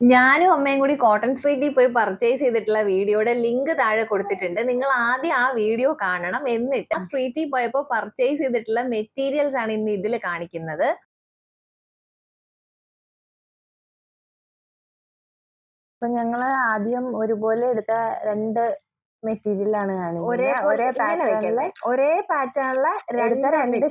ഞാനും അമ്മയും കൂടി കോട്ടൺ സ്ട്രീറ്റിൽ പോയി പർച്ചേസ് ചെയ്തിട്ടുള്ള വീഡിയോയുടെ ലിങ്ക് താഴെ കൊടുത്തിട്ടുണ്ട്. നിങ്ങൾ ആദ്യം ആ വീഡിയോ കാണണം. എന്നിട്ട് സ്ട്രീറ്റിൽ പോയപ്പോൾ പർച്ചേസ് ചെയ്തിട്ടുള്ള മെറ്റീരിയൽസ് ആണ് ഇന്ന് ഇതിൽ കാണിക്കുന്നത്. അപ്പൊ ഞങ്ങള് ആദ്യം ഒരുപോലെ എടുത്ത 2 മെറ്റീരിയൽ ആണ് കാണിക്കുന്നത്. ഒരേ പാറ്റേണിലെ രണ്ട്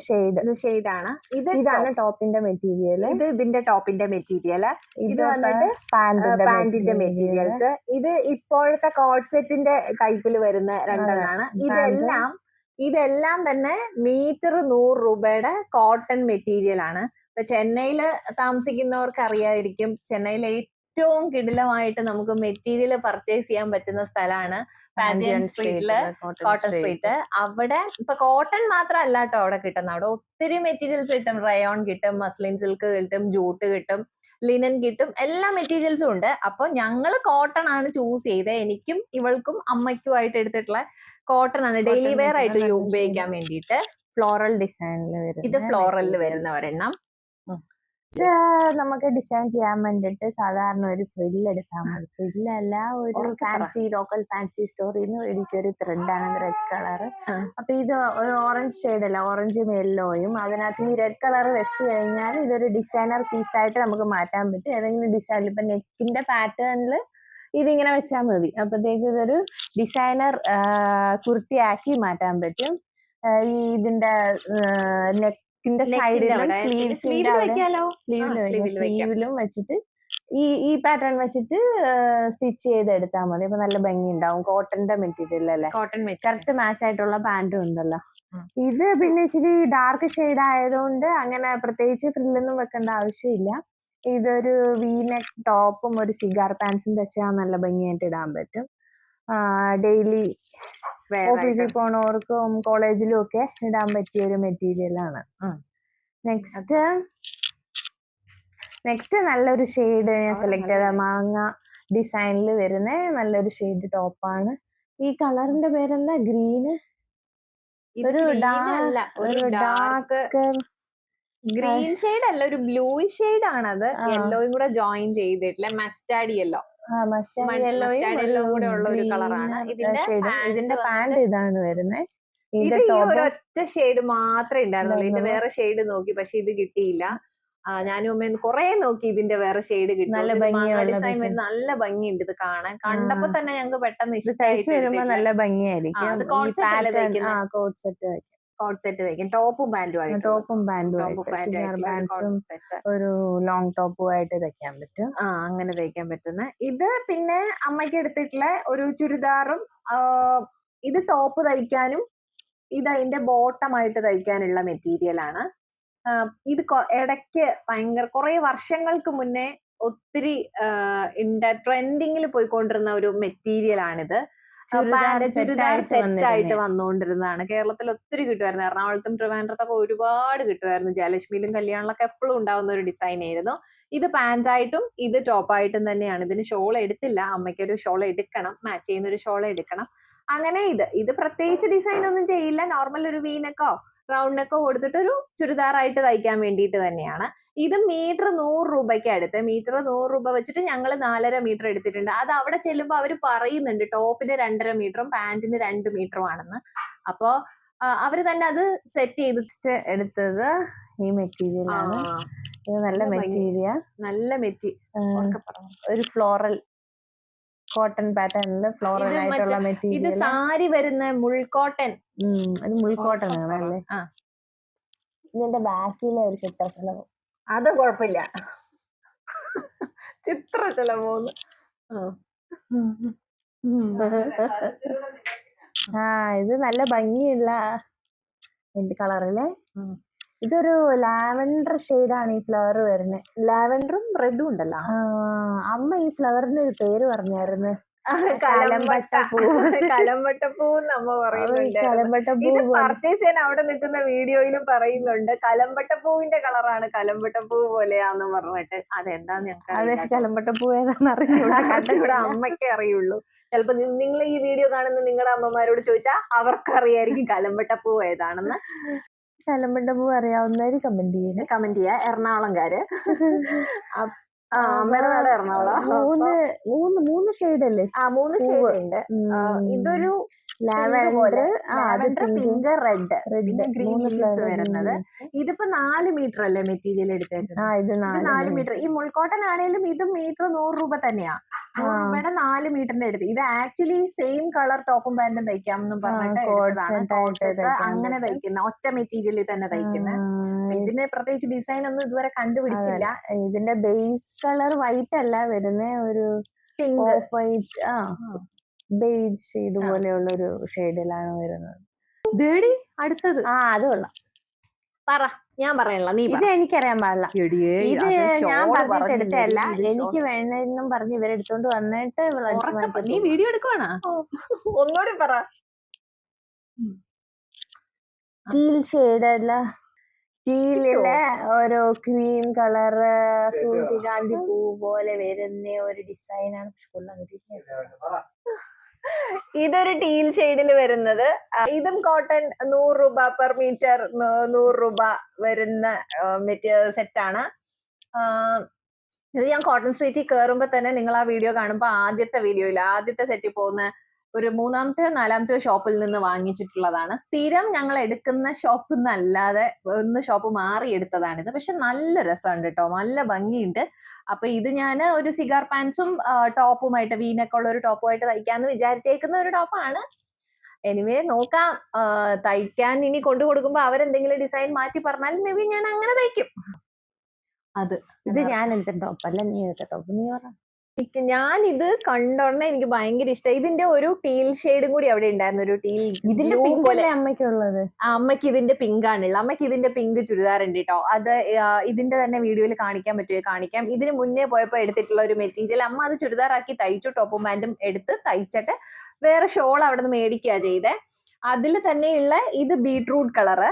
ഷെയ്ഡാണ്. ഇതാണ് ടോപ്പിന്റെ മെറ്റീരിയൽ. ഇത് ഇതിന്റെ ടോപ്പിന്റെ മെറ്റീരിയൽ. ഇത് വന്നിട്ട് പാന്റിന്റെ മെറ്റീരിയൽസ്. ഇത് ഇപ്പോഴത്തെ കോട്ട് സെറ്റിന്റെ ടൈപ്പിൽ വരുന്ന രണ്ടെണ്ണമാണ്. ഇതെല്ലാം തന്നെ മീറ്റർ 100 രൂപയുടെ കോട്ടൺ മെറ്റീരിയൽ ആണ്. ഇപ്പൊ ചെന്നൈയിൽ താമസിക്കുന്നവർക്ക് അറിയായിരിക്കും, ചെന്നൈയിൽ ഏറ്റവും കിടിലമായിട്ട് നമുക്ക് മെറ്റീരിയൽ പർച്ചേസ് ചെയ്യാൻ പറ്റുന്ന സ്ഥലമാണ് പാൻഡിയൻ സ്ട്രീറ്റില്, കോട്ടൺ സ്ട്രീറ്റ്. അവിടെ ഇപ്പൊ കോട്ടൺ മാത്രമല്ല കേട്ടോ അവിടെ കിട്ടുന്നത്. അവിടെ ഒത്തിരി മെറ്റീരിയൽസ് കിട്ടും. റയോൺ കിട്ടും, മസ്ലിൻ സിൽക്ക് കിട്ടും, ജൂട്ട് കിട്ടും, ലിനൻ കിട്ടും, എല്ലാ മെറ്റീരിയൽസും ഉണ്ട്. അപ്പൊ ഞങ്ങള് കോട്ടൺ ആണ് ചൂസ് ചെയ്തത്. എനിക്കും ഇവൾക്കും അമ്മയ്ക്കുമായിട്ട് എടുത്തിട്ടുള്ള കോട്ടൺ ആണ് ഡെയിലി വെയർ ആയിട്ട് ഉപയോഗിക്കാൻ വേണ്ടിയിട്ട്. ഫ്ലോറൽ ഡിസൈനിൽ ഇത് ഫ്ലോറലിൽ വരുന്ന ഒരെണ്ണം. ഇത് നമുക്ക് ഡിസൈൻ ചെയ്യാൻ വേണ്ടിട്ട് സാധാരണ ഒരു ഫ്രില്ല് എടുത്താൽ മതി. ഫ്രില്ലല്ല, ഒരു ലോക്കൽ ഫാൻസി സ്റ്റോറിൽ നിന്ന് മേടിച്ചൊരു ത്രെഡാണ് റെഡ് കളർ. അപ്പൊ ഇത് ഒരു ഓറഞ്ച് ഷെയ്ഡല്ല, ഓറഞ്ചും യെല്ലോയും. അതിനകത്ത് ഈ റെഡ് കളർ വെച്ച് കഴിഞ്ഞാൽ ഇതൊരു ഡിസൈനർ പീസായിട്ട് നമുക്ക് മാറ്റാൻ പറ്റും. ഏതെങ്കിലും ഡിസൈനിൽ ഇപ്പൊ നെക്കിന്റെ പാറ്റേണിൽ ഇതിങ്ങനെ വെച്ചാൽ മതി. അപ്പത്തേക്ക് ഇതൊരു ഡിസൈനർ കുർത്തിയാക്കി മാറ്റാൻ പറ്റും. ഈ ഇതിന്റെ നെക്കിന്റെ സൈഡിലും സ്ലീവിലും വെച്ചിട്ട് ഈ പാറ്റേൺ വെച്ചിട്ട് സ്റ്റിച്ച് ചെയ്തെടുത്താൽ മതി. അപ്പൊ നല്ല ഭംഗി ഉണ്ടാവും. കോട്ടന്റെ മെറ്റീരിയൽ അല്ലേ, കറക്റ്റ് മാച്ച് ആയിട്ടുള്ള പാന്റും ഉണ്ടല്ലോ. ഇത് പിന്നെ ഇച്ചിരി ഡാർക്ക് ഷെയ്ഡ് ആയതുകൊണ്ട് അങ്ങനെ പ്രത്യേകിച്ച് ഫ്രില്ലൊന്നും വെക്കേണ്ട ആവശ്യമില്ല. ഇതൊരു വീനെക്ക് ടോപ്പും ഒരു സിഗാർ പാൻസും വെച്ചാൽ നല്ല ഭംഗിയായിട്ട് ഇടാൻ പറ്റും. ഡെയിലി ഓഫീസിൽ പോണവർക്കും കോളേജിലും ഒക്കെ ഇടാൻ പറ്റിയ ഒരു മെറ്റീരിയൽ ആണ്. നെക്സ്റ്റ് നല്ലൊരു ഷെയ്ഡ് ഞാൻ സെലക്ട് ചെയ്ത മാങ്ങ ഡിസൈനിൽ വരുന്ന നല്ലൊരു ഷെയ്ഡ് ടോപ്പാണ്. ഈ കളറിന്റെ പേരെന്താ? ഗ്രീന്, ഒരു ഡാർക്ക് ഗ്രീൻ ഷെയ്ഡ് അല്ല, ഒരു ബ്ലൂ ഷെയ്ഡ് ആണത്. യെല്ലോയും കൂടെ ജോയിൻ ചെയ്തിട്ടില്ല, മസ്റ്റാർഡ് യെല്ലോ കൂടെ ഉള്ള ഒരു കളറാണ് ഇതിന്റെ പാന്റ്. ഇതാണ് വരുന്നത്. ഇത് ഈ ഒരൊറ്റ ഷെയ്ഡ് മാത്രമേ ഉണ്ടായിരുന്നുള്ളൂ. ഇതിന്റെ വേറെ ഷെയ്ഡ് നോക്കി, പക്ഷെ ഇത് കിട്ടിയില്ല. ഞാനും അമ്മ കുറെ നോക്കി ഇതിന്റെ വേറെ ഷെയ്ഡ് കിട്ടി. നല്ല ഭംഗിയുണ്ട് ഇത് കാണാൻ. കണ്ടപ്പോ തന്നെ ഞങ്ങൾക്ക് പെട്ടെന്ന് ഇഷ്ടമായി. നല്ല ഭംഗിയായിരിക്കും. കോട്ട് സെറ്റ് വയ്ക്കും, ടോപ്പും പാന്റും ഒരു ലോങ് ടോപ്പുമായിട്ട് തയ്ക്കാൻ പറ്റും. അങ്ങനെ തയ്ക്കാൻ പറ്റുന്ന ഇത്. പിന്നെ അമ്മയ്ക്ക് എടുത്തിട്ടുള്ള ഒരു ചുരിദാറും, ഇത് ടോപ്പ് തയ്ക്കാനും ഇത് അതിന്റെ ബോട്ടമായിട്ട് തയ്ക്കാനുള്ള മെറ്റീരിയൽ ആണ്. ഇത് ഇടയ്ക്ക് കുറെ വർഷങ്ങൾക്ക് മുന്നേ ഒത്തിരി ട്രെൻഡിങ്ങിൽ പോയിക്കൊണ്ടിരുന്ന ഒരു മെറ്റീരിയൽ ആണിത്. ചുരിദാർ സെറ്റ് ആയിട്ട് വന്നുകൊണ്ടിരുന്നതാണ്. കേരളത്തിൽ ഒത്തിരി കിട്ടുമായിരുന്നു. എറണാകുളത്തും ട്രിവാൻഡ്രത്തൊക്കെ ഒരുപാട് കിട്ടുമായിരുന്നു. ജയലക്ഷ്മിയിലും കല്യാണിലൊക്കെ എപ്പോഴും ഉണ്ടാവുന്ന ഒരു ഡിസൈൻ ആയിരുന്നു. ഇത് പാന്റായിട്ടും ഇത് ടോപ്പായിട്ടും തന്നെയാണ്. ഇതിന് ഷോൾ എടുത്തില്ല. അമ്മയ്ക്ക് ഒരു ഷോൾ എടുക്കണം, മാച്ച് ചെയ്യുന്ന ഒരു ഷോൾ എടുക്കണം. അങ്ങനെ ഇത് പ്രത്യേകിച്ച് ഡിസൈൻ ഒന്നും ചെയ്യില്ല. നോർമൽ ഒരു വീനക്കോ റൗണ്ട് നെക്കോ കൊടുത്തിട്ടൊരു ചുരിദാറായിട്ട് തയ്ക്കാൻ വേണ്ടിയിട്ട് തന്നെയാണ്. ഇത് മീറ്റർ 100 രൂപയ്ക്ക് അടുത്ത്. മീറ്റർ 100 രൂപ വെച്ചിട്ട് ഞങ്ങൾ 4.5 മീറ്റർ എടുത്തിട്ടുണ്ട്. അത് അവിടെ ചെല്ലുമ്പോൾ അവർ പറയുന്നുണ്ട് ടോപ്പിന് 2.5 മീറ്ററും പാന്റിന് 2 മീറ്ററും ആണെന്ന്. അപ്പോ അവര് തന്നെ അത് സെറ്റ് ചെയ്തിട്ട് എടുത്തത് ഈ മെറ്റീരിയൽ ആണ്. ഇത് നല്ല മെറ്റീരിയൽ, ഒരു ഫ്ലോറൽ കോട്ടൺ പാറ്റേണില് ഫ്ലോറൽ ആയിട്ടുള്ള മെറ്റീരിയൽ. ഇത് സാരി വരുന്ന മുൾക്കോട്ടൺ. അത് മുൾക്കോട്ടൺ ആണല്ലേ. ഇതിന്റെ ബാക്കിലെ ഒരു ചിത്രശലഭം, അത് കുഴപ്പമില്ല. ചിത്രശലഭം ഇത് നല്ല ഭംഗിയുള്ള കളറില്. ഇതൊരു ലാവൻഡർ ഷെയ്ഡാണ് ഈ ഫ്ലവർ വരുന്നത്. ലാവൻഡറും റെഡും ഉണ്ടല്ലോ. അമ്മ ഈ ഫ്ലവറിന് ഒരു പേര് പറഞ്ഞായിരുന്നു, കലമ്പട്ടപ്പൂ അമ്മ പറയുന്നുണ്ട്. ഇത് പർച്ചേസ് ചെയ്യാൻ അവിടെ നിൽക്കുന്ന വീഡിയോയിലും പറയുന്നുണ്ട്, കലമ്പട്ടപ്പൂവിന്റെ കളറാണ്, കലമ്പട്ടപ്പൂ പോലെയാന്ന് പറഞ്ഞിട്ട്. അതെന്താന്ന് ഞങ്ങൾക്ക് കലമ്പട്ടപ്പൂ ഏതാന്ന് അറിഞ്ഞൂടാ. കണ്ടിവിടെ അമ്മയ്ക്കേ അറിയുള്ളൂ. ചിലപ്പോ നിങ്ങൾ ഈ വീഡിയോ കാണുന്ന നിങ്ങളുടെ അമ്മമാരോട് ചോദിച്ചാൽ അവർക്കറിയായിരിക്കും കലമ്പട്ടപ്പൂ ഏതാണെന്ന്. കലമ്പട്ടപ്പൂ അറിയാവുന്നവര് കമന്റ് ചെയ്യുക. എറണാകുളംകാര്. അമ്മയുടെ നാട് എറണാകുളം. മൂന്ന് ഷെയ്ഡ് അല്ലേ? 3 ഷെയ്ഡ് ഉണ്ട്. ഇതൊരു ലാവൻഡർ, പിങ്ക്, റെഡ്, പിന്നെ ഗ്രീൻ ലീവ്സ് വരുന്നത്. ഇതിപ്പോ 4 മീറ്റർ അല്ലേ മെറ്റീരിയൽ എടുത്തേക്കുന്നത്? ഇത് 4 മീറ്റർ. ഈ മുൾക്കോട്ടൻ ആണെങ്കിലും ഇത് മീറ്റർ 100 രൂപ തന്നെയാ. 100 രൂപയുടെ 4 മീറ്ററിന്റെ എടുത്ത്. ഇത് ആക്ച്വലി സെയിം കളർ ടോപ്പും പാന്റും തയ്ക്കാം എന്നും പറഞ്ഞിട്ട് അങ്ങനെ തയ്ക്കുന്ന ഒറ്റ മെറ്റീരിയലിൽ തന്നെ തയ്ക്കുന്ന. ഇതിന് പ്രത്യേകിച്ച് ഡിസൈൻ ഒന്നും ഇതുവരെ കണ്ടുപിടിച്ചില്ല. ഇതിന്റെ ബേസ് കളർ വൈറ്റ് അല്ല വരുന്ന ഒരു pink, of white, beige shade പോലെയുള്ള ഒരു ഷെയ്ഡിലാണ് വരുന്നത്. അടുത്തത് അത് കൊള്ളാം. പറ, ഞാൻ പറയണല്ലോ, നീ ഇത് എനിക്കറിയാൻ പാടില്ല. ഇത് ഞാൻ പറഞ്ഞിട്ടെടുത്തല്ല, എനിക്ക് വേണമെന്നും പറഞ്ഞ് ഇവരെടുത്തോണ്ട് വന്നിട്ട് നീ വീഡിയോ എടുക്കുവാണോ? ഒന്നുകൂടി പറ. ടീൽ ഷെയ്ഡല്ല, ടീലിലെ ഒരു ക്രീം കളറ് സൂര്യകാന്തി പൂ പോലെ വരുന്ന ഒരു ഡിസൈനാണ്. ഇതൊരു ടീൽ ഷെയ്ഡിൽ വരുന്നത്. ഇതും കോട്ടൺ 100 രൂപ പെർ മീറ്റർ, 100 രൂപ വരുന്ന സെറ്റാണ്. ഇത് ഞാൻ കോട്ടൺ സ്ട്രീറ്റിൽ കയറുമ്പോ തന്നെ നിങ്ങൾ ആ വീഡിയോ കാണുമ്പോ ആദ്യത്തെ സെറ്റിൽ പോകുന്ന ഒരു 3-ാമത്തെയോ 4-ാമത്തെയോ ഷോപ്പിൽ നിന്ന് വാങ്ങിച്ചിട്ടുള്ളതാണ്. സ്ഥിരം ഞങ്ങൾ എടുക്കുന്ന ഷോപ്പിൽ നിന്നല്ലാതെ ഒന്ന് ഷോപ്പ് മാറി എടുത്തതാണിത്. പക്ഷെ നല്ല രസമുണ്ട് കേട്ടോ, നല്ല ഭംഗിയുണ്ട്. അപ്പൊ ഇത് ഞാൻ ഒരു സിഗാർ പാൻസും ടോപ്പുമായിട്ട്, വീനൊക്കെയുള്ള ഒരു ടോപ്പുമായിട്ട് തയ്ക്കാന്ന് വിചാരിച്ചേക്കുന്ന ഒരു ടോപ്പാണ്. എനിവേ നോക്കാം. തയ്ക്കാൻ ഇനി കൊണ്ടു കൊടുക്കുമ്പോ അവരെന്തെങ്കിലും ഡിസൈൻ മാറ്റി പറഞ്ഞാൽ മേ ബി ഞാൻ അങ്ങനെ തയ്ക്കും. ഇത് ഞാൻ എടുത്ത ടോപ്പല്ല, നീ എടുത്ത ടോപ്പ്. നീ പറ. ഞാൻ ഇത് കണ്ടോണ്ട് എനിക്ക് ഭയങ്കര ഇഷ്ടം. ഇതിന്റെ ഒരു ടീൽ ഷെയ്ഡും കൂടി അവിടെ ഉണ്ടായിരുന്നു, ഒരു ടീൽ. ഇതിന്റെ പിങ്ക് അല്ലേ അമ്മയ്ക്കുള്ളത്? അമ്മയ്ക്ക് ഇതിന്റെ പിങ്ക് ആണുള്ളത്. അമ്മയ്ക്ക് ഇതിന്റെ പിങ്ക് ചുരിദാർ ഉണ്ട് കേട്ടോ. അത് ഇതിന്റെ തന്നെ വീഡിയോയിൽ കാണിക്കാൻ പറ്റുമോ? കാണിക്കാം. ഇതിന് മുന്നേ പോയപ്പോ എടുത്തിട്ടുള്ള ഒരു മെറ്റീരിയൽ അമ്മ അത് ചുരിദാറാക്കി തയ്ച്ചു. ടോപ്പും പാന്റും എടുത്ത് തയ്ച്ചിട്ട് വേറെ ഷോൾ അവിടെ നിന്ന് മേടിക്കുക ചെയ്തേ. അതിൽ തന്നെയുള്ള ഇത് ബീട്രൂട്ട് കളറ്,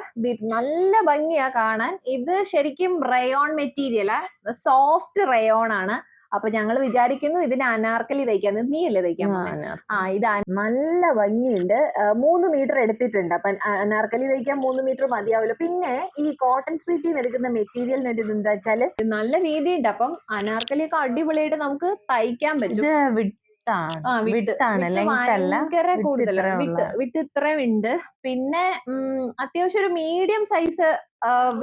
നല്ല ഭംഗിയാ കാണാൻ. ഇത് ശരിക്കും റയോൺ മെറ്റീരിയലാ, സോഫ്റ്റ് റയോൺ ആണ്. അപ്പൊ ഞങ്ങൾ വിചാരിക്കുന്നു ഇതിന് അനാർക്കലി തയ്ക്കാന്ന്. നീയല്ലേ തയ്ക്കാൻ? ഇത് നല്ല ഭംഗിയുണ്ട്. 3 മീറ്റർ എടുത്തിട്ടുണ്ട്. അപ്പൊ അനാർക്കലി തയ്ക്കാൻ 3 മീറ്റർ മതിയാവില്ല. പിന്നെ ഈ കോട്ടൺ സ്ട്രീറ്റിൽ നിന്ന് എടുക്കുന്ന മെറ്റീരിയലിന് ഒരു ഇതെന്താ വെച്ചാല് നല്ല വീതിയുണ്ട്. അപ്പം അനാർക്കലിയൊക്കെ അടിപൊളിയായിട്ട് നമുക്ക് തയ്ക്കാൻ പറ്റും. ഭയങ്കര കൂടുതലാണ്. വിട്ട് ഇത്രയും ഉണ്ട്. പിന്നെ അത്യാവശ്യം ഒരു മീഡിയം സൈസ്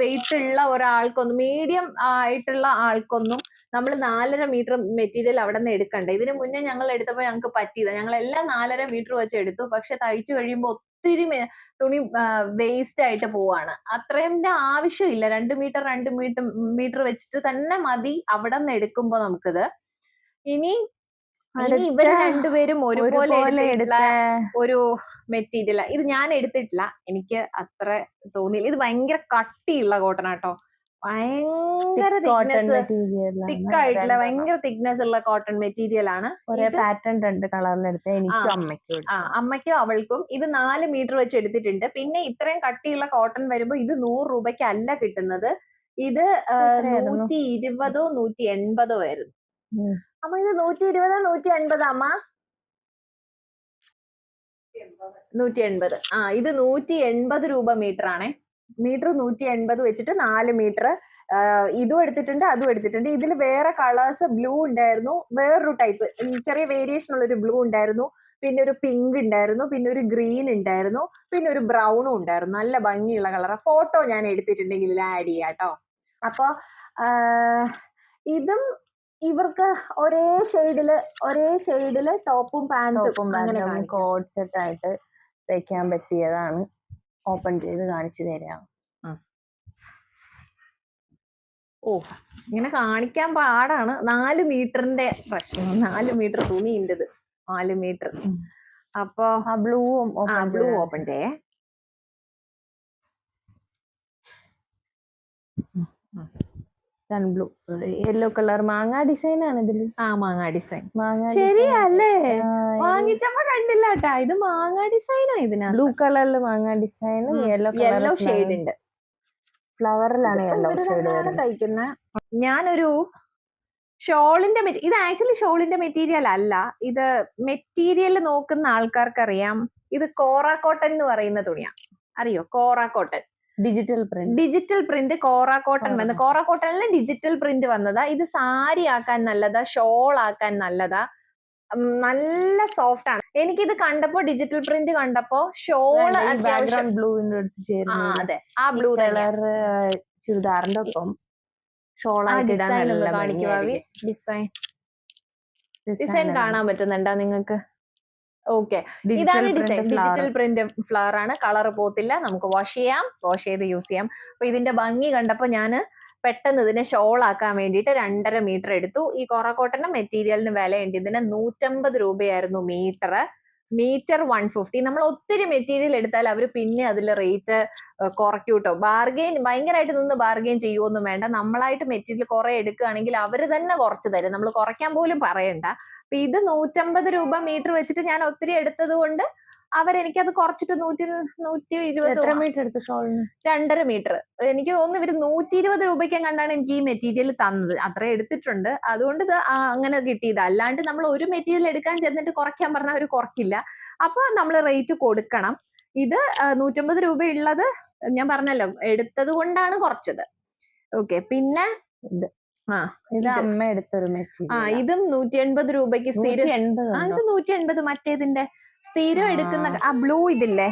വെയിറ്റ് ഉള്ള ഒരാൾക്കൊന്നും, മീഡിയം ആയിട്ടുള്ള ആൾക്കൊന്നും നമ്മൾ 4.5 മീറ്റർ മെറ്റീരിയൽ അവിടെ നിന്ന് എടുക്കണ്ട. ഇതിന് മുന്നേ ഞങ്ങൾ എടുത്തപ്പോൾ ഞങ്ങൾക്ക് പറ്റിയതാ. ഞങ്ങൾ എല്ലാം 4.5 മീറ്റർ വെച്ച് എടുത്തു. പക്ഷെ തയ്ച്ചു കഴിയുമ്പോൾ ഒത്തിരി തുണി വേസ്റ്റ് ആയിട്ട് പോവാണ്. അത്രേന്റെ ആവശ്യമില്ല. 2 മീറ്റർ വെച്ചിട്ട് തന്നെ മതി അവിടെ നിന്ന് എടുക്കുമ്പോ നമുക്കിത്. ഇനി ഇവര് രണ്ടുപേരും ഒരുപോലെ എടുത്തിട്ടുള്ള ഒരു മെറ്റീരിയൽ. ഇത് ഞാൻ എടുത്തിട്ടില്ല, എനിക്ക് അത്ര തോന്നിയില്ല. ഇത് ഭയങ്കര കട്ടിയുള്ള കോട്ടൺ ആട്ടോ, ഭയങ്കര തിക്കായിട്ടുള്ള ഭയങ്കര തിക്നെസ് ഉള്ള കോട്ടൺ മെറ്റീരിയൽ ആണ്. പാറ്റേൺ 2 കളറിലെടുത്ത് അമ്മയ്ക്കും അവൾക്കും. ഇത് 4 മീറ്റർ വെച്ച് എടുത്തിട്ടുണ്ട്. പിന്നെ ഇത്രയും കട്ടിയുള്ള കോട്ടൺ വരുമ്പോ ഇത് 100 രൂപയ്ക്ക് അല്ല കിട്ടുന്നത്. ഇത് 120 180 ആയിരുന്നു. അമ്മ ഇത് 120 180 അമ്മ? 180. ഇത് 180 രൂപ മീറ്റർ ആണേ. മീറ്റർ 180 വെച്ചിട്ട് 4 മീറ്റർ. ഇതും എടുത്തിട്ടുണ്ട്, അതും എടുത്തിട്ടുണ്ട്. ഇതിൽ വേറെ കളേഴ്സ് ബ്ലൂ ഉണ്ടായിരുന്നു, വേറൊരു ടൈപ്പ് ചെറിയ വേരിയേഷൻ ഉള്ള ഒരു ബ്ലൂ ഉണ്ടായിരുന്നു, പിന്നെ ഒരു പിങ്ക് ഉണ്ടായിരുന്നു, പിന്നെ ഒരു ഗ്രീൻ ഉണ്ടായിരുന്നു, പിന്നെ ഒരു ബ്രൗണും ഉണ്ടായിരുന്നു. നല്ല ഭംഗിയുള്ള കളറാണ്. ഫോട്ടോ ഞാൻ എടുത്തിട്ടുണ്ടെങ്കിൽ ആഡ് ചെയ്യാം കേട്ടോ. അപ്പൊ ഇതും ഇവർക്ക് ഒരേ ഷെയ്ഡില് ടോപ്പും പാന്റും അങ്ങനെ കോഡ് സെറ്റ് ആയിട്ട് തയ്ക്കാൻ പറ്റിയതാണ്. ഓപ്പൺ ചെയ്ത് കാണിച്ചു തരാം. ഇങ്ങനെ കാണിക്കാൻ പാടാണ്. 4 മീറ്ററിന്റെ പ്രശ്നം. 4 മീറ്റർ തുണിയുണ്ടത്, 4 മീറ്റർ. അപ്പൊ ബ്ലൂ ഓപ്പൺ ചെയ്യേ. ബ്ലൂ, യെല്ലോ കളർ, മാങ്ങ ഡിസൈൻ ആണ് ഇതില്. മാങ്ങ ഡിസൈൻ ശരിയല്ലേ? വാങ്ങിച്ചപ്പോ കണ്ടില്ല കേട്ടാ, ഇത് മാങ്ങ ഡിസൈനാ. ഇതിന് ബ്ലൂ കളറിൽ മാങ്ങ ഡിസൈൻ, യെല്ലോ ഷെയ്ഡ് ഉണ്ട്. ഫ്ലവറിലാണ് യെല്ലോ ഷെയ്ഡ് തയ്ക്കുന്ന. ഞാനൊരു ഷോളിന്റെ ഇത് ആക്ച്വലി ഷോളിന്റെ മെറ്റീരിയൽ അല്ല. ഇത് മെറ്റീരിയൽ നോക്കുന്ന ആൾക്കാർക്ക് അറിയാം. ഇത് കോറ കോട്ടൺ എന്ന് പറയുന്ന തുണിയാ. അറിയോ കോറ കോട്ടൺ? ഡിജിറ്റൽ പ്രിന്റ് കോറ കോട്ടൺ വന്ന് കോറ കോട്ടണിൽ ഡിജിറ്റൽ പ്രിന്റ് വന്നതാ. ഇത് സാരി ആക്കാൻ നല്ലതാ, ഷോൾ ആക്കാൻ നല്ലതാ, നല്ല സോഫ്റ്റ് ആണ്. എനിക്കിത് കണ്ടപ്പോ ഡിജിറ്റൽ പ്രിന്റ് കണ്ടപ്പോ ഷോള് ബാക്ക്ഗ്രൗണ്ട് ബ്ലൂവിന്റെ അടുത്ത് ചേർന്ന് അതെ ആ ബ്ലൂ കളർ ചുരിദാറിന്റെ ഒപ്പം ഷോളായിട്ട് ഇടാൻ ഡിസൈൻ ഒന്ന് നല്ല കാണിക്കുവാ. ഡിസൈൻ കാണാൻ പറ്റുന്നുണ്ടോ നിങ്ങൾക്ക്? ഓക്കെ, ഇതാണ് ഡിസൈൻ. ഡിജിറ്റൽ പ്രിന്റ് ഫ്ലവർ ആണ്. കളർ പോത്തില്ല, നമുക്ക് വാഷ് ചെയ്ത് യൂസ് ചെയ്യാം. അപ്പൊ ഇതിന്റെ ഭംഗി കണ്ടപ്പോ ഞാൻ പെട്ടെന്ന് ഇതിനെ ഷോൾ ആക്കാൻ വേണ്ടിയിട്ട് 2.5 മീറ്റർ എടുത്തു. ഈ കോറ കോട്ടന്റെ മെറ്റീരിയലിന് വിലയുണ്ട്. ഇതിന് 150 രൂപയായിരുന്നു മീറ്റർ 150. നമ്മൾ ഒത്തിരി മെറ്റീരിയൽ എടുത്താൽ അവർ പിന്നെ അതിൽ റേറ്റ് കുറയ്ക്കൂട്ടോ. ഭയങ്കരമായിട്ട് നിന്ന് ബാർഗെയിൻ ചെയ്യുമൊന്നും വേണ്ട. നമ്മളായിട്ട് മെറ്റീരിയൽ കുറെ എടുക്കുകയാണെങ്കിൽ അവർ തന്നെ കുറച്ച് തരും, നമ്മൾ കുറയ്ക്കാൻ പോലും പറയണ്ട. അപ്പൊ ഇത് 150 രൂപ മീറ്റർ വെച്ചിട്ട് ഞാൻ ഒത്തിരി എടുത്തത് കൊണ്ട് അവരെനിക്കത് കുറച്ചിട്ട് 120 മീറ്റർ എടുത്തു ഷോളിന്. 2.5 മീറ്റർ. എനിക്ക് തോന്നുന്നു ഇവര് 120 രൂപയ്ക്കും കണ്ടാണ് എനിക്ക് ഈ മെറ്റീരിയൽ തന്നത്. അത്ര എടുത്തിട്ടുണ്ട്, അതുകൊണ്ട് ഇത് അങ്ങനെ കിട്ടിയത്. അല്ലാണ്ട് നമ്മൾ ഒരു മെറ്റീരിയൽ എടുക്കാൻ ചെന്നിട്ട് കുറയ്ക്കാൻ പറഞ്ഞാൽ അവർ കുറയ്ക്കില്ല. അപ്പൊ നമ്മൾ റേറ്റ് കൊടുക്കണം. ഇത് 150 രൂപ ഉള്ളത് ഞാൻ പറഞ്ഞല്ലോ, എടുത്തത് കൊണ്ടാണ് കുറച്ചത്. ഓക്കെ, പിന്നെ ഇത് അമ്മ എടുത്തൊരു മെറ്റീരിയൽ. ഇതും 180 രൂപയ്ക്ക് സ്ഥിരം. ഇത് 180. മറ്റേതിന്റെ സ്ഥിരം എടുക്കുന്ന ആ ബ്ലൂ ഇതില്ലേ,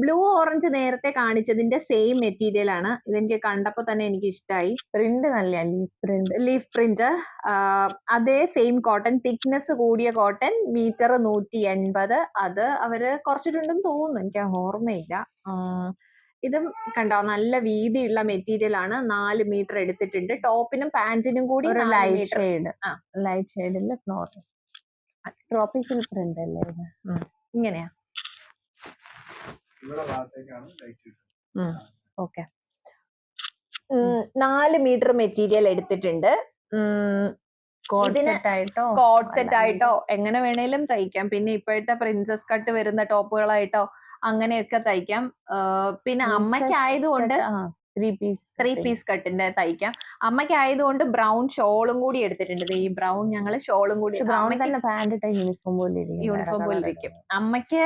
ബ്ലൂ ഓറഞ്ച് നേരത്തെ കാണിച്ചതിന്റെ സെയിം മെറ്റീരിയൽ ആണ്. ഇതെനിക്ക് കണ്ടപ്പോ തന്നെ എനിക്ക് ഇഷ്ടമായി. പ്രിന്റ് നല്ല ലീഫ് പ്രിന്റ്, അതേ സെയിം കോട്ടൺ, തിക്നെസ് കൂടിയ കോട്ടൺ, മീറ്റർ 180. അത് അവര് കുറച്ചിട്ടുണ്ടെന്ന് തോന്നുന്നു, എനിക്ക് ഓർമ്മയില്ല. ഇതും കണ്ടോ, നല്ല വീതിയുള്ള മെറ്റീരിയൽ ആണ്. 4 മീറ്റർ എടുത്തിട്ടുണ്ട്. ടോപ്പിനും പാന്റിനും കൂടി ലൈറ്റ് ഷെയ്ഡില് ഫ്ലോർ. ട്രോപ്പിക്കൽ പ്രിന്റ് അല്ലേ ഇത്? ഇങ്ങനെയാ. ഓക്കെ, 4 മീറ്റർ മെറ്റീരിയൽ എടുത്തിട്ടുണ്ട്. കോഡ് സെറ്റ് ആയിട്ടോ എങ്ങനെ വേണേലും തയ്ക്കാം. പിന്നെ ഇപ്പോഴത്തെ പ്രിൻസസ് കട്ട് വരുന്ന ടോപ്പുകളായിട്ടോ അങ്ങനെയൊക്കെ തയ്ക്കാം. പിന്നെ അമ്മയ്ക്കായതുകൊണ്ട് 3 പീസ് കട്ടിന്റെ തയ്ക്കാം. അമ്മയ്ക്കായതുകൊണ്ട് ബ്രൗൺ ഷോളും കൂടി എടുത്തിട്ടുണ്ട്. ഈ ബ്രൗൺ ഞങ്ങള് ഷോളും കൂടി, യൂണിഫോം പോലെ ഇരിക്കും. അമ്മയ്ക്ക്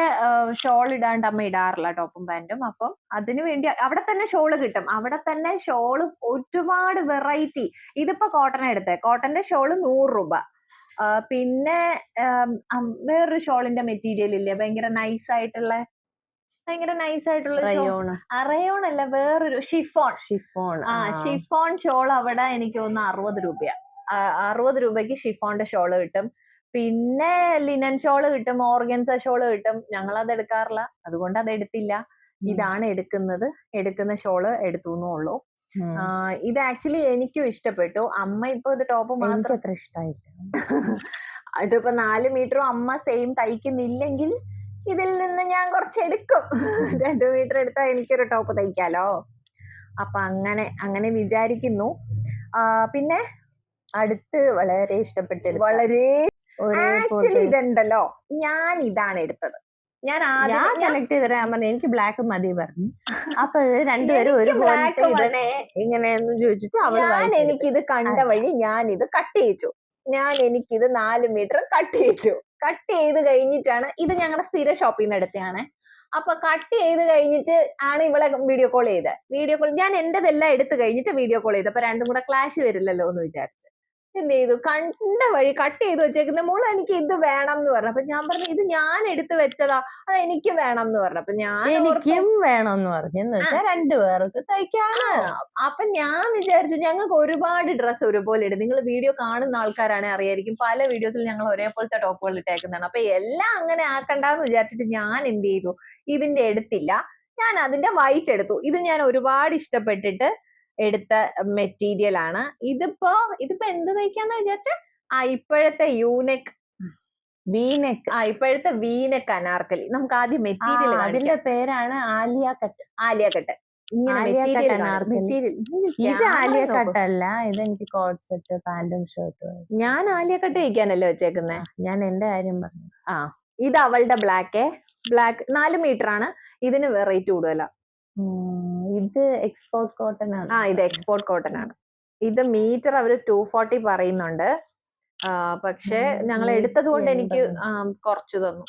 ഷോൾ ഇടാണ്ട് അമ്മ ഇടാറില്ല, ടോപ്പും പാന്റും. അപ്പം അതിനു വേണ്ടി അവിടെ തന്നെ ഷോള് കിട്ടും. അവിടെ തന്നെ ഷോള് ഒരുപാട് വെറൈറ്റി. ഇതിപ്പോ കോട്ടൺ എടുത്തേ, കോട്ടന്റെ ഷോള് 100 രൂപ. പിന്നെ വേറൊരു ഷോളിന്റെ മെറ്റീരിയൽ ഇല്ലേ, ഭയങ്കര നൈസ് ആയിട്ടുള്ള റയോൺ അല്ല, വേറൊരു ഷിഫോൺ. ഷിഫോൺ ഷോൾ അവിടെ എനിക്ക് തോന്നുന്നു 60 രൂപയാ. 60 രൂപയ്ക്ക് ഷിഫോണിന്റെ ഷോള് കിട്ടും. പിന്നെ ലിനൻ ഷോള് കിട്ടും, ഓർഗൻസ ഷോള് കിട്ടും. ഞങ്ങൾ അത് എടുക്കാറില്ല, അതുകൊണ്ട് അത് എടുത്തില്ല. ഇതാണ് എടുക്കുന്ന ഷോള് എടുത്തുന്നുള്ളൂ. ഇത് ആക്ച്വലി എനിക്കും ഇഷ്ടപ്പെട്ടു. അമ്മ ഇപ്പൊ ഇത് ടോപ്പ് മാത്രം അത്ര ഇഷ്ടമായില്ല. ഇതിപ്പോ 4 മീറ്ററും അമ്മ സെയിം തയ്ക്കുന്നില്ലെങ്കിൽ ഇതിൽ നിന്ന് ഞാൻ കുറച്ച് എടുക്കും. 2 മീറ്റർ എടുത്താൽ എനിക്കൊരു ടോപ്പ് തയ്ക്കാലോ. അപ്പൊ അങ്ങനെ വിചാരിക്കുന്നു. പിന്നെ അടുത്ത് വളരെ ഇഷ്ടപ്പെട്ടത്, ആക്ച്വലി ഇതുണ്ടല്ലോ, ഞാൻ ഇതാണ് എടുത്തത്. ഞാൻ സെലക്ട് ചെയ്തിട്ട് എനിക്ക് ബ്ലാക്ക് മതി പറഞ്ഞു. അപ്പൊ രണ്ടുപേരും ഒരു ഇങ്ങനെയെന്ന് ചോദിച്ചിട്ട് എനിക്കിത് കണ്ട വഴി ഞാനിത് കട്ട് ചെയ്യിച്ചു. എനിക്കിത് 4 മീറ്റർ കട്ട് ചെയ്ത് കഴിഞ്ഞിട്ടാണ്, ഇത് ഞങ്ങളുടെ സ്ഥിര ഷോപ്പിൽ നിന്ന് എടുത്തതാണ്. അപ്പൊ കട്ട് ചെയ്ത് കഴിഞ്ഞിട്ട് ആണ് ഇവളെ വീഡിയോ കോൾ ഞാൻ എന്റെതെല്ലാം എടുത്തു കഴിഞ്ഞിട്ട് വീഡിയോ കോൾ ചെയ്ത്. അപ്പൊ രണ്ടും കൂടെ ക്ലാഷ് വരില്ലല്ലോ എന്ന് വിചാരിച്ചു എന്ത് ചെയ്തു, കണ്ട വഴി കട്ട് ചെയ്ത് വെച്ചേക്കുന്ന മോള് എനിക്ക് ഇത് വേണം എന്ന് പറഞ്ഞു. അപ്പൊ ഞാൻ പറഞ്ഞു ഇത് ഞാൻ എടുത്തു വെച്ചതാ, അത് എനിക്ക് വേണം എന്ന് പറഞ്ഞു. അപ്പൊ എനിക്കും വേണമെന്ന് പറഞ്ഞു, രണ്ടുപേർക്ക് തയ്ക്കാനോ. അപ്പൊ ഞാൻ വിചാരിച്ചു ഞങ്ങൾക്ക് ഒരുപാട് ഡ്രസ്സ് ഒരുപോലെ ഇടും. നിങ്ങൾ വീഡിയോ കാണുന്ന ആൾക്കാരാണ് അറിയായിരിക്കും, പല വീഡിയോസിൽ ഞങ്ങൾ ഒരേപോലത്തെ ടോപ്പുകൾ ഇട്ടേക്കുന്നതാണ്. അപ്പൊ എല്ലാം അങ്ങനെ ആക്കണ്ടെന്ന് വിചാരിച്ചിട്ട് ഞാൻ എന്ത് ചെയ്തു, ഇതിന്റെ എടുത്തില്ല, ഞാൻ അതിന്റെ വൈറ്റ് എടുത്തു. ഇത് ഞാൻ ഒരുപാട് ഇഷ്ടപ്പെട്ടിട്ട് എടുത്ത മെറ്റീരിയൽ ആണ്. ഇതിപ്പോ എന്ത് തയ്ക്കാന്ന് വിചാരിച്ച ഇപ്പോഴത്തെ ഇപ്പോഴത്തെ വീനെക്ക് അനാർക്കലി. നമുക്ക് ആദ്യം മെറ്റീരിയൽ, അതിന്റെ പേരാണ് ആലിയ കട്ട്. ഇത് ആലിയ കട്ട് അല്ല, ഇതെനിക്ക് കോഡ് സെറ്റ് പാന്റും ഷർട്ടും. ഞാൻ ആലിയ കട്ട് തയ്ക്കാനല്ലേ വെച്ചേക്കുന്നേ. ഞാൻ എന്റെ കാര്യം പറഞ്ഞു. ഇത് അവളുടെ ബ്ലാക്ക് 4 മീറ്റർ ആണ്. ഇതിന് റേറ്റ് കൂടുതലാ. ഇത് എക്സ്പോർട്ട് കോട്ടൺ ആണ്. ഇത് എക്സ്പോർട്ട് കോട്ടൺ ആണ്. ഇത് മീറ്റർ അവര് 240 പറയുന്നുണ്ട്. പക്ഷെ ഞങ്ങൾ എടുത്തത് കൊണ്ട് എനിക്ക് കുറച്ച് തന്നു.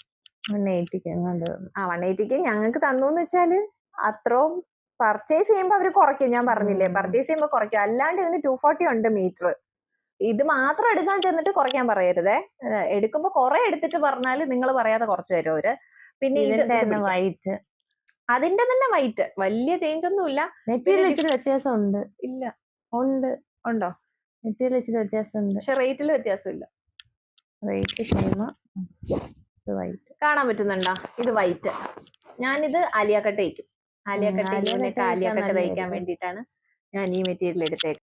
180ക്ക് 180ക്ക് ഞങ്ങൾക്ക് തന്നു എന്ന് വെച്ചാല് അത്രയും പർച്ചേസ് ചെയ്യുമ്പോ അവര് കുറയ്ക്കും. ഞാൻ പറഞ്ഞില്ലേ, പർച്ചേസ് ചെയ്യുമ്പോ കുറയ്ക്കും. അല്ലാണ്ട് ഇതിന് 240 ഉണ്ട് മീറ്റർ. ഇത് മാത്രം എടുക്കാൻ ചെന്നിട്ട് കുറയ്ക്കാൻ പറയരുതേ. എടുക്കുമ്പോ കുറെ എടുത്തിട്ട് പറഞ്ഞാല് നിങ്ങൾ പറയാതെ കുറച്ച് തരും അവര്. പിന്നെ വൈറ്റ്, അതിന്റെ തന്നെ വൈറ്റ് വലിയ ചേഞ്ച് ഒന്നുമില്ല. മെറ്റീരിയൽ ഇച്ചിരി വ്യത്യാസം ഉണ്ട്. ഇല്ല, ഉണ്ട്. ഉണ്ടോ? മെറ്റീരിയൽ ഇച്ചിരി വ്യത്യാസം ഉണ്ട്. പക്ഷെ റേറ്റിൽ വ്യത്യാസമില്ല. Rate same. വൈറ്റ് കാണാൻ പറ്റുന്നുണ്ടോ? ഇത് വൈറ്റ്. ഞാനിത് ആലിയ കട്ട് തയ്ക്കും. ആലിയ കട്ട് ഇങ്ങനെയൊക്കെ ആലിയ കട്ട് തയ്ക്കാൻ വേണ്ടിയിട്ടാണ് ഞാൻ ഈ മെറ്റീരിയൽ എടുത്തേക്കുന്നത്.